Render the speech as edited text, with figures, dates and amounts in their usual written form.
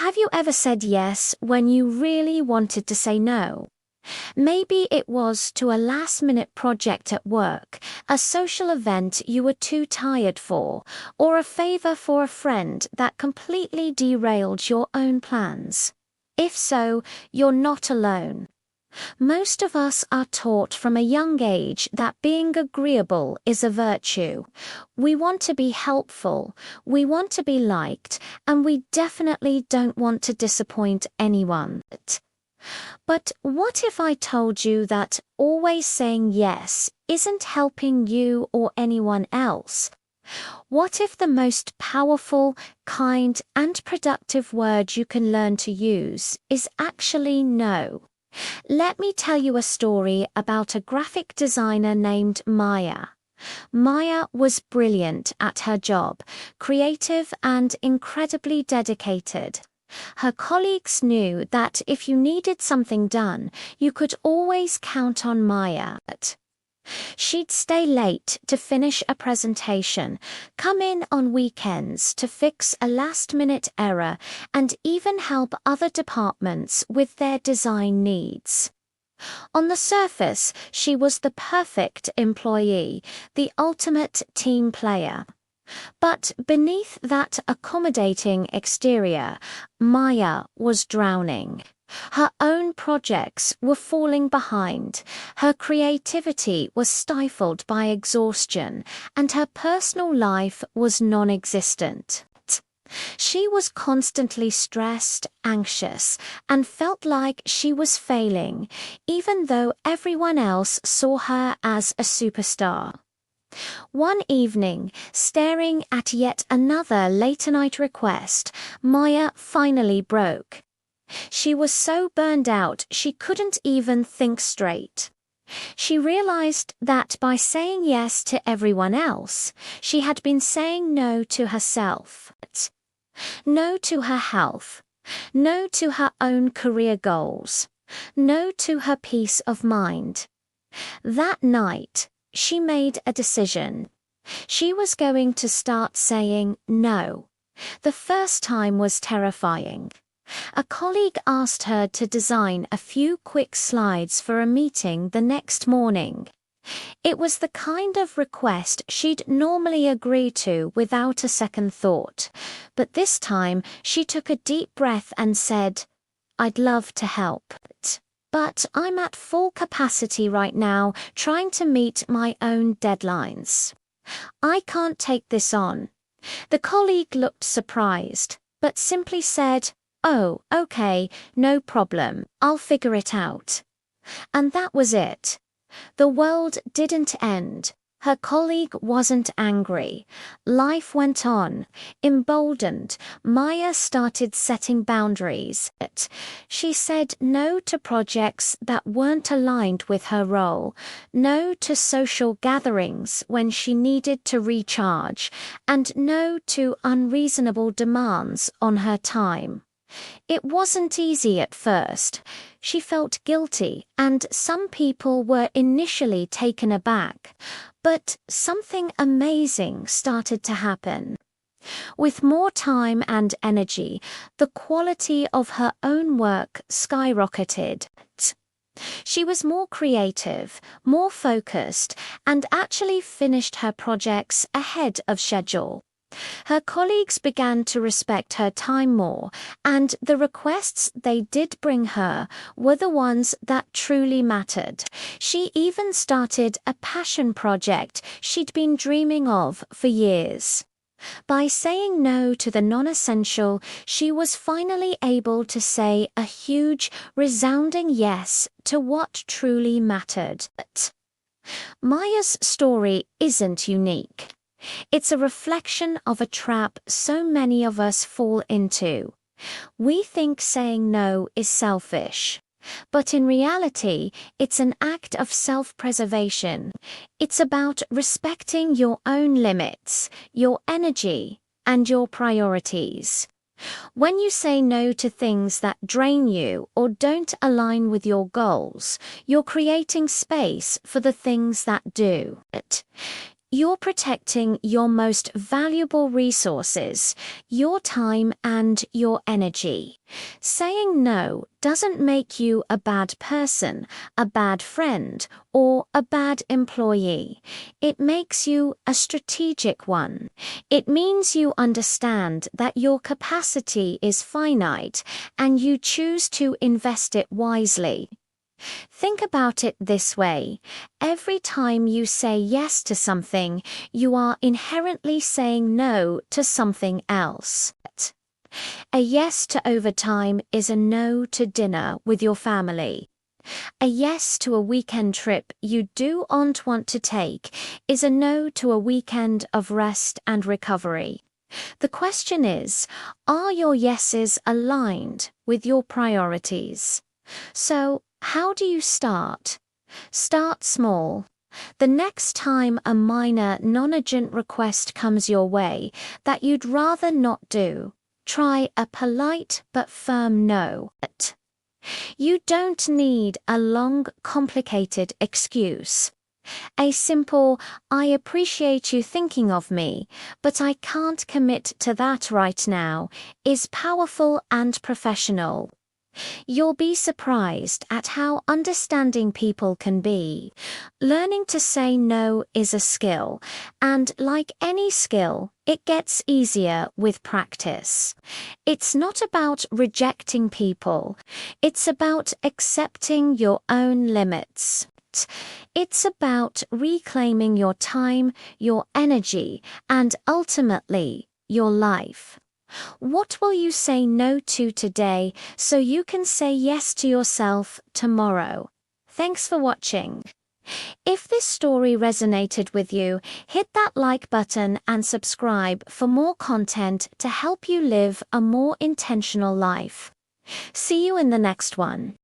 Have you ever said yes when you really wanted to say no? Maybe it was to a last-minute project at work, a social event you were too tired for, or a favor for a friend that completely derailed your own plans. If so, you're not alone. Most of us are taught from a young age that being agreeable is a virtue. We want to be helpful, we want to be liked, and we definitely don't want to disappoint anyone. But what if I told you that always saying yes isn't helping you or anyone else? What if the most powerful, kind, and productive word you can learn to use is actually no? Let me tell you a story about a graphic designer named Maya. Maya was brilliant at her job, creative and incredibly dedicated. Her colleagues knew that if you needed something done, you could always count on Maya. She'd stay late to finish a presentation, come in on weekends to fix a last-minute error, and even help other departments with their design needs. On the surface, she was the perfect employee, the ultimate team player. But beneath that accommodating exterior, Maya was drowning. Her own projects were falling behind, her creativity was stifled by exhaustion, and her personal life was non-existent. She was constantly stressed, anxious, and felt like she was failing, even though everyone else saw her as a superstar. One evening, staring at yet another late-night request, Maya finally broke. She was so burned out she couldn't even think straight. She realized that by saying yes to everyone else, she had been saying no to herself. No to her health. No to her own career goals. No to her peace of mind. That night, she made a decision. She was going to start saying no. The first time was terrifying. A colleague asked her to design a few quick slides for a meeting the next morning. It was the kind of request she'd normally agree to without a second thought, but this time she took a deep breath and said, "I'd love to help. But I'm at full capacity right now, trying to meet my own deadlines. I can't take this on." The colleague looked surprised, but simply said, "Oh, okay, no problem, I'll figure it out." And that was it. The world didn't end. Her colleague wasn't angry. Life went on. Emboldened, Maya started setting boundaries. She said no to projects that weren't aligned with her role, no to social gatherings when she needed to recharge, and no to unreasonable demands on her time. It wasn't easy at first. She felt guilty, and some people were initially taken aback. But something amazing started to happen. With more time and energy, the quality of her own work skyrocketed. She was more creative, more focused, and actually finished her projects ahead of schedule. Her colleagues began to respect her time more, and the requests they did bring her were the ones that truly mattered. She even started a passion project she'd been dreaming of for years. By saying no to the non-essential, she was finally able to say a huge, resounding yes to what truly mattered. Maya's story isn't unique. It's a reflection of a trap so many of us fall into. We think saying no is selfish, but in reality, it's an act of self-preservation. It's about respecting your own limits, your energy, and your priorities. When you say no to things that drain you or don't align with your goals, you're creating space for the things that do. You're protecting your most valuable resources, your time and your energy. Saying no doesn't make you a bad person, a bad friend, or a bad employee. It makes you a strategic one. It means you understand that your capacity is finite and you choose to invest it wisely. Think about it this way. Every time you say yes to something, you are inherently saying no to something else. A yes to overtime is a no to dinner with your family. A yes to a weekend trip you do not want to take is a no to a weekend of rest and recovery. The question is, are your yeses aligned with your priorities? So, how do you start? Start small. The next time a minor, non-urgent request comes your way that you'd rather not do, try a polite but firm no. You don't need a long, complicated excuse. A simple, "I appreciate you thinking of me, but I can't commit to that right now," is powerful and professional. You'll be surprised at how understanding people can be. Learning to say no is a skill, and like any skill, it gets easier with practice. It's not about rejecting people, it's about accepting your own limits. It's about reclaiming your time, your energy, and ultimately, your life. What will you say no to today so you can say yes to yourself tomorrow? Thanks for watching. If this story resonated with you, hit that like button and subscribe for more content to help you live a more intentional life. See you in the next one.